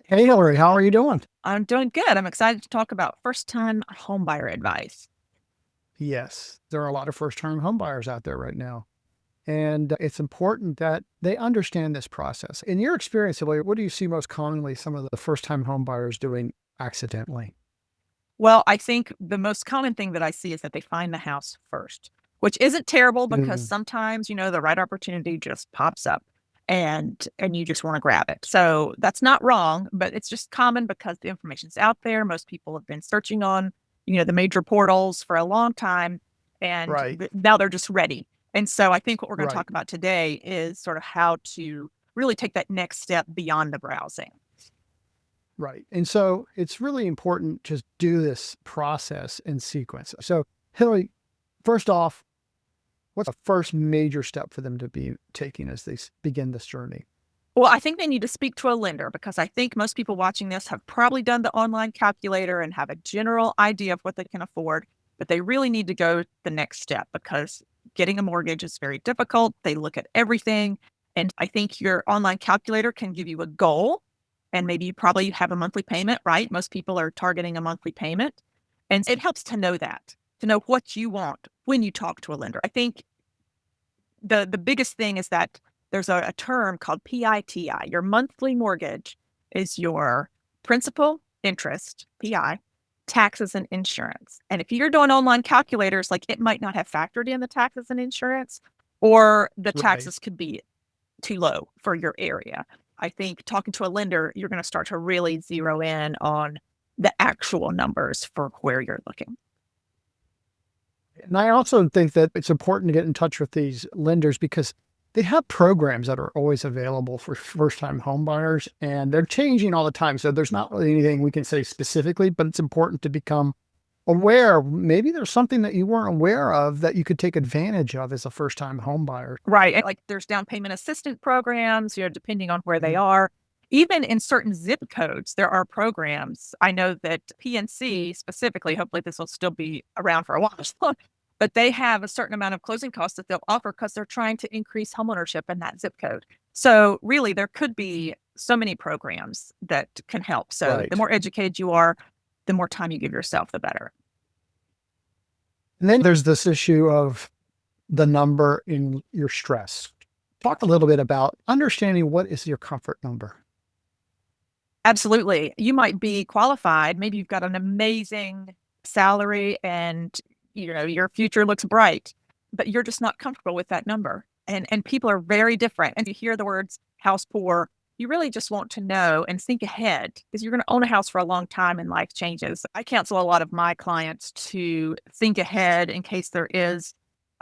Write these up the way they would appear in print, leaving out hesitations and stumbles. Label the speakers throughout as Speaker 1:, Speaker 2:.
Speaker 1: Hey, Hilary, how are you doing?
Speaker 2: I'm doing good. I'm excited to talk about first-time homebuyer advice.
Speaker 1: Yes, there are a lot of first-time home buyers out there right now, and it's important that they understand this process. In your experience, Hilary, what do you see most commonly some of the first-time home buyers doing accidentally?
Speaker 2: Well, I think the most common thing that I see is that they find the house first, which isn't terrible because
Speaker 1: Mm,
Speaker 2: sometimes, the right opportunity just pops up and you just want to grab it. So that's not wrong, but it's just common because the information's out there. Most people have been searching on, the major portals for a long time and
Speaker 1: right,
Speaker 2: now they're just ready. And so I think what we're going to
Speaker 1: right,
Speaker 2: talk about today is sort of how to really take that next step beyond the browsing.
Speaker 1: right. And so it's really important to do this process in sequence. So, Hilary, first off, what's the first major step for them to be taking as they begin this journey?
Speaker 2: Well, I think they need to speak to a lender because I think most people watching this have probably done the online calculator and have a general idea of what they can afford, but they really need to go the next step because getting a mortgage is very difficult. They look at everything. And I think your online calculator can give you a goal. And maybe you probably have a monthly payment, right? Most people are targeting a monthly payment. And it helps to know that, to know what you want when you talk to a lender. I think the biggest thing is that there's a term called PITI. Your monthly mortgage is your principal, interest, PI, taxes, and insurance. And if you're doing online calculators, like it might not have factored in the taxes and insurance, or the
Speaker 1: Right.
Speaker 2: taxes could be too low for your area. I think talking to a lender, you're going to start to really zero in on the actual numbers for where you're looking.
Speaker 1: And I also think that it's important to get in touch with these lenders because they have programs that are always available for first-time home buyers, and they're changing all the time. So there's not really anything we can say specifically, but it's important to become aware. Maybe there's something that you weren't aware of that you could take advantage of as a first-time home buyer.
Speaker 2: Right. Like there's down payment assistance programs, depending on where they
Speaker 1: Mhm.
Speaker 2: are. Even in certain zip codes, there are programs. I know that PNC specifically, hopefully this will still be around for a while, but they have a certain amount of closing costs that they'll offer because they're trying to increase homeownership in that zip code. So really there could be so many programs that can help. So the
Speaker 1: Right.
Speaker 2: more educated you are, the more time you give yourself, the better.
Speaker 1: And then there's this issue of the number in your stress. Talk a little bit about understanding what is your comfort number.
Speaker 2: Absolutely. You might be qualified. Maybe you've got an amazing salary and your future looks bright, but you're just not comfortable with that number. And people are very different. And you hear the words house poor, you really just want to know and think ahead because you're going to own a house for a long time and life changes. I counsel a lot of my clients to think ahead in case there is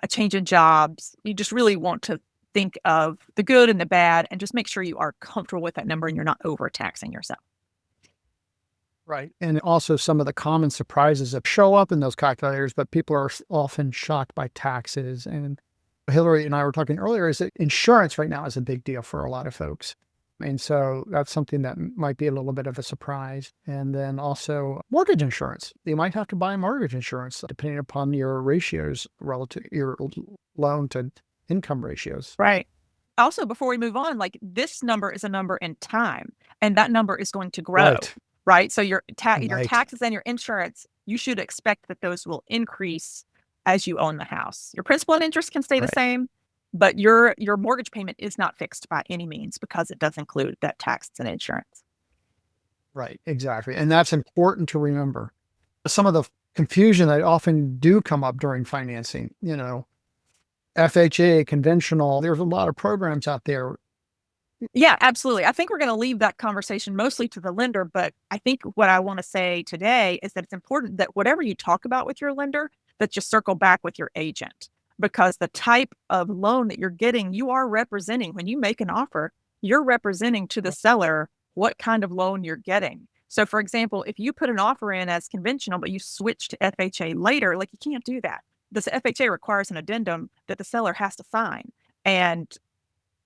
Speaker 2: a change in jobs. You just really want to think of the good and the bad and just make sure you are comfortable with that number and you're not overtaxing yourself.
Speaker 1: Right. And also some of the common surprises that show up in those calculators, but people are often shocked by taxes. And Hillary and I were talking earlier is that insurance right now is a big deal for a lot of folks. And so that's something that might be a little bit of a surprise. And then also mortgage insurance. You might have to buy mortgage insurance depending upon your ratios relative your loan to income ratios.
Speaker 2: Right. Also, before we move on, like this number is a number in time, and that number is going to grow,
Speaker 1: Right.
Speaker 2: right? So your
Speaker 1: Right.
Speaker 2: taxes and your insurance, you should expect that those will increase as you own the house. Your principal and interest can stay the
Speaker 1: Right.
Speaker 2: same, but your mortgage payment is not fixed by any means because it does include that taxes and insurance.
Speaker 1: Right. Exactly. And that's important to remember. Some of the confusion that often do come up during financing, FHA, conventional, there's a lot of programs out there.
Speaker 2: Yeah, absolutely. I think we're going to leave that conversation mostly to the lender, but I think what I want to say today is that it's important that whatever you talk about with your lender, that you circle back with your agent because the type of loan that you're getting, you are representing when you make an offer, you're representing to the seller what kind of loan you're getting. So for example, if you put an offer in as conventional, but you switch to FHA later, like you can't do that. This FHA requires an addendum that the seller has to sign. And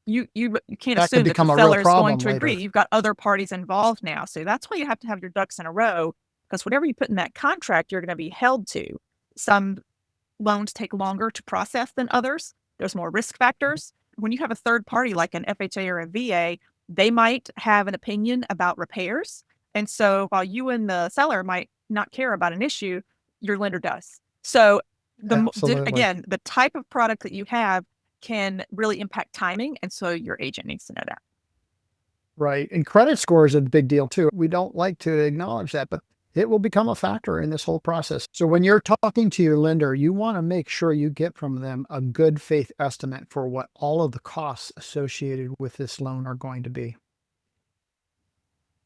Speaker 2: you can't
Speaker 1: That could
Speaker 2: assume that the
Speaker 1: become a real
Speaker 2: seller is going
Speaker 1: problem
Speaker 2: to agree.
Speaker 1: later.
Speaker 2: You've got other parties involved now. So that's why you have to have your ducks in a row because whatever you put in that contract, you're going to be held to. Some loans take longer to process than others. There's more risk factors. When you have a third party like an FHA or a VA, they might have an opinion about repairs. And so while you and the seller might not care about an issue, your lender does. So
Speaker 1: Absolutely.
Speaker 2: again, the type of product that you have can really impact timing. And so your agent needs to know that.
Speaker 1: Right. And credit score is a big deal too. We don't like to acknowledge that, but it will become a factor in this whole process. So when you're talking to your lender, you want to make sure you get from them a good faith estimate for what all of the costs associated with this loan are going to be.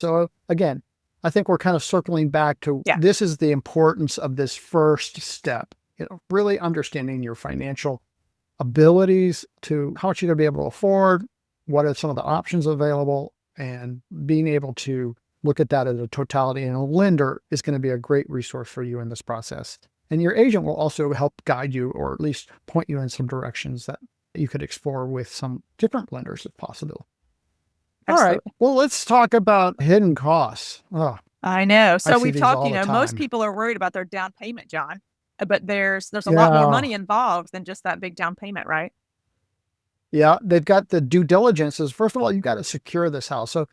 Speaker 1: So again, I think we're kind of circling back to
Speaker 2: Yeah.
Speaker 1: this is the importance of this first step, really understanding your financial abilities to how much you're going to be able to afford, what are some of the options available, and being able to look at that as a totality. And a lender is going to be a great resource for you in this process. And your agent will also help guide you or at least point you in some directions that you could explore with some different lenders if possible. All right.
Speaker 2: Absolutely.
Speaker 1: Well, let's talk about hidden costs. Oh,
Speaker 2: I know.
Speaker 1: I
Speaker 2: So
Speaker 1: see
Speaker 2: we've
Speaker 1: these
Speaker 2: talked,
Speaker 1: all the
Speaker 2: most
Speaker 1: time.
Speaker 2: people are worried about their down payment, John, but there's a lot more
Speaker 1: Yeah.
Speaker 2: money involved than just that big down payment, right?
Speaker 1: Yeah. They've got the due diligences. First of all, you got to secure this house. So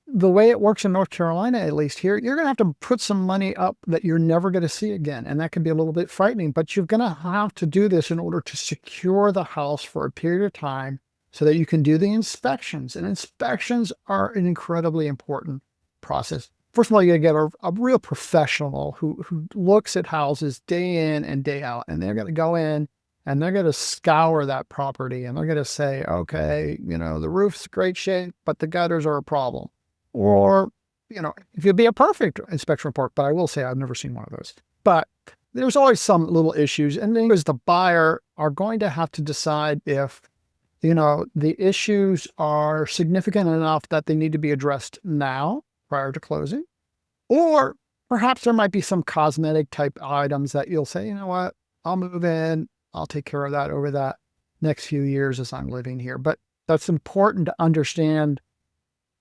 Speaker 1: the way it works in North Carolina, at least here, you're going to have to put some money up that you're never going to see again. And that can be a little bit frightening, but you're going to have to do this in order to secure the house for a period of time so that you can do the inspections. And inspections are an incredibly important process. First of all, you got to get a real professional who looks at houses day in and day out, and they're going to go in and they're going to scour that property and they're going to say, okay, the roof's great shape, but the gutters are a problem. Or, if it'd be a perfect inspection report, but I will say I've never seen one of those. But there's always some little issues. And then as the buyer are going to have to decide if, the issues are significant enough that they need to be addressed now prior to closing. Or perhaps there might be some cosmetic type items that you'll say, you know what, I'll move in, I'll take care of that over that next few years as I'm living here. But that's important to understand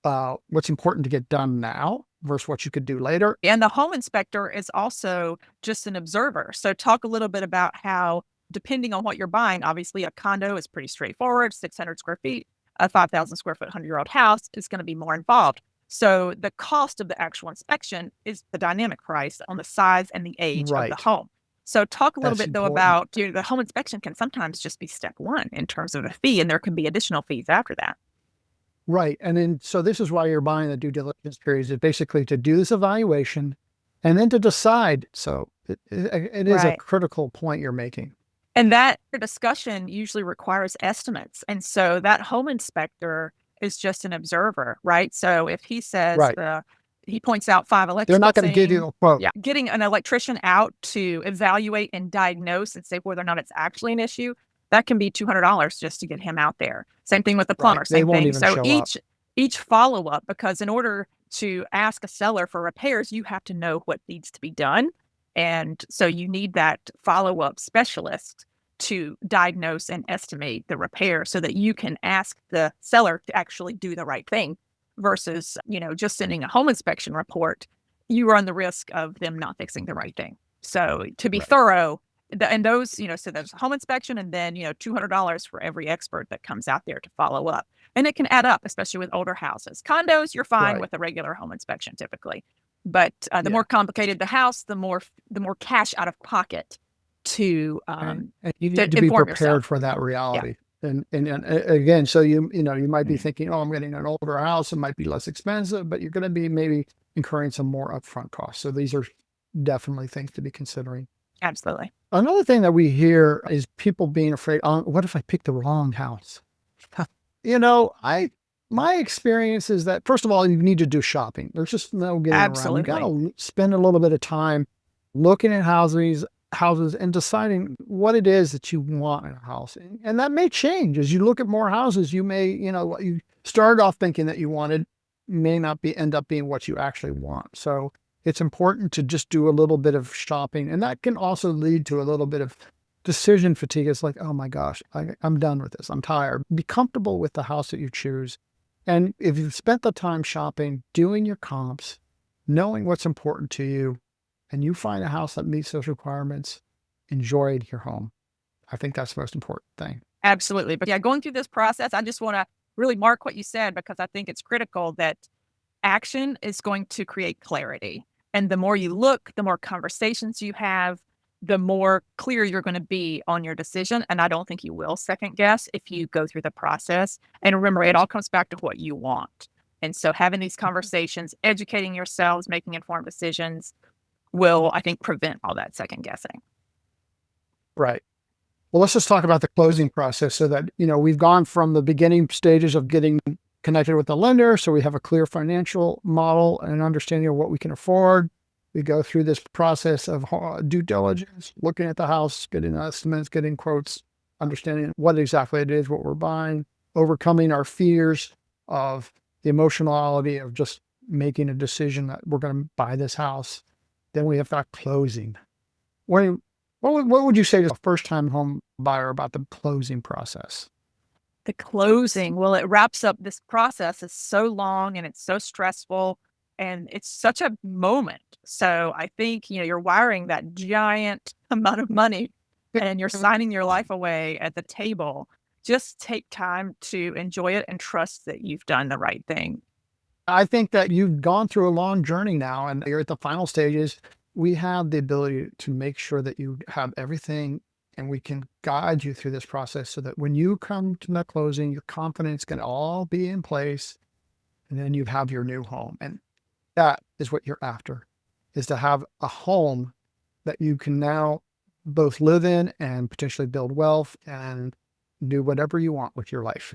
Speaker 1: what's important to get done now versus what you could do later.
Speaker 2: And the home inspector is also just an observer. So talk a little bit about how, depending on what you're buying, obviously a condo is pretty straightforward, 600 square feet, a 5,000 square foot, 100-year-old house is going to be more involved. So the cost of the actual inspection is the dynamic price on the size and the age of the
Speaker 1: Right.
Speaker 2: home. So talk a little
Speaker 1: That's
Speaker 2: bit though
Speaker 1: important.
Speaker 2: about, the home inspection can sometimes just be step one in terms of a fee, and there can be additional fees after that.
Speaker 1: Right. And then, so this is why you're buying the due diligence period, is basically to do this evaluation and then to decide. So it is a
Speaker 2: Right.
Speaker 1: critical point you're making.
Speaker 2: And that discussion usually requires estimates. And so that home inspector is just an observer, right? So if he says
Speaker 1: Right.
Speaker 2: he points out 5
Speaker 1: They're
Speaker 2: electrical
Speaker 1: not going to give
Speaker 2: things,
Speaker 1: you a quote.
Speaker 2: yeah, getting an electrician out to evaluate and diagnose and say whether or not it's actually an issue, that can be $200 just to get him out there. Same thing with the
Speaker 1: Right.
Speaker 2: plumber,
Speaker 1: They
Speaker 2: same
Speaker 1: won't
Speaker 2: thing.
Speaker 1: even
Speaker 2: So
Speaker 1: show up.
Speaker 2: each follow up, because in order to ask a seller for repairs, you have to know what needs to be done. And so you need that follow up specialist to diagnose and estimate the repair so that you can ask the seller to actually do the right thing versus, just sending a home inspection report. You run the risk of them not fixing the right thing. So to be
Speaker 1: Right.
Speaker 2: thorough, and those, so there's a home inspection and then, $200 for every expert that comes out there to follow up. And it can add up, especially with older houses. Condos, you're fine
Speaker 1: Right.
Speaker 2: with a regular home inspection typically. But the
Speaker 1: Yeah.
Speaker 2: more complicated the house, the more cash out of pocket to
Speaker 1: And you
Speaker 2: to
Speaker 1: need to be
Speaker 2: inform yourself.
Speaker 1: prepared for that
Speaker 2: Yeah.
Speaker 1: reality. And again, so you might be thinking, oh, I'm getting an older house. It might be less expensive, but you're going to be maybe incurring some more upfront costs. So these are definitely things to be considering.
Speaker 2: Absolutely.
Speaker 1: Another thing that we hear is people being afraid, oh, what if I pick the wrong house? My experience is that first of all, you need to do shopping. There's just no getting around. You got
Speaker 2: Absolutely.
Speaker 1: to spend a little bit of time looking at houses and deciding what it is that you want in a house. And that may change as you look at more houses. You may, what you started off thinking that you wanted may not end up being what you actually want. So it's important to just do a little bit of shopping. And that can also lead to a little bit of decision fatigue. It's like, oh my gosh, I'm done with this. I'm tired. Be comfortable with the house that you choose. And if you've spent the time shopping, doing your comps, knowing what's important to you, and you find a house that meets those requirements, enjoy your home. I think that's the most important thing.
Speaker 2: Absolutely. But yeah, going through this process, I just want to really mark what you said, because I think it's critical that action is going to create clarity. And the more you look, the more conversations you have, the more clear you're going to be on your decision. And I don't think you will second guess if you go through the process. And remember, it all comes back to what you want. And so having these conversations, educating yourselves, making informed decisions will, I think, prevent all that second guessing.
Speaker 1: Right. Well, let's just talk about the closing process so that, we've gone from the beginning stages of getting connected with the lender. So we have a clear financial model and an understanding of what we can afford. We go through this process of due diligence, looking at the house, getting estimates, getting quotes, understanding what exactly it is, what we're buying, overcoming our fears of the emotionality of just making a decision that we're going to buy this house. Then we have that closing. What would you say to a first-time home buyer about the closing process?
Speaker 2: The closing, well, it wraps up this process is so long and it's so stressful and it's such a moment. So I think, you're wiring that giant amount of money and you're signing your life away at the table. Just take time to enjoy it and trust that you've done the right thing.
Speaker 1: I think that you've gone through a long journey now and you're at the final stages. We have the ability to make sure that you have everything and we can guide you through this process so that when you come to that closing, your confidence can all be in place and then you have your new home. And that is what you're after, is to have a home that you can now both live in and potentially build wealth and do whatever you want with your life.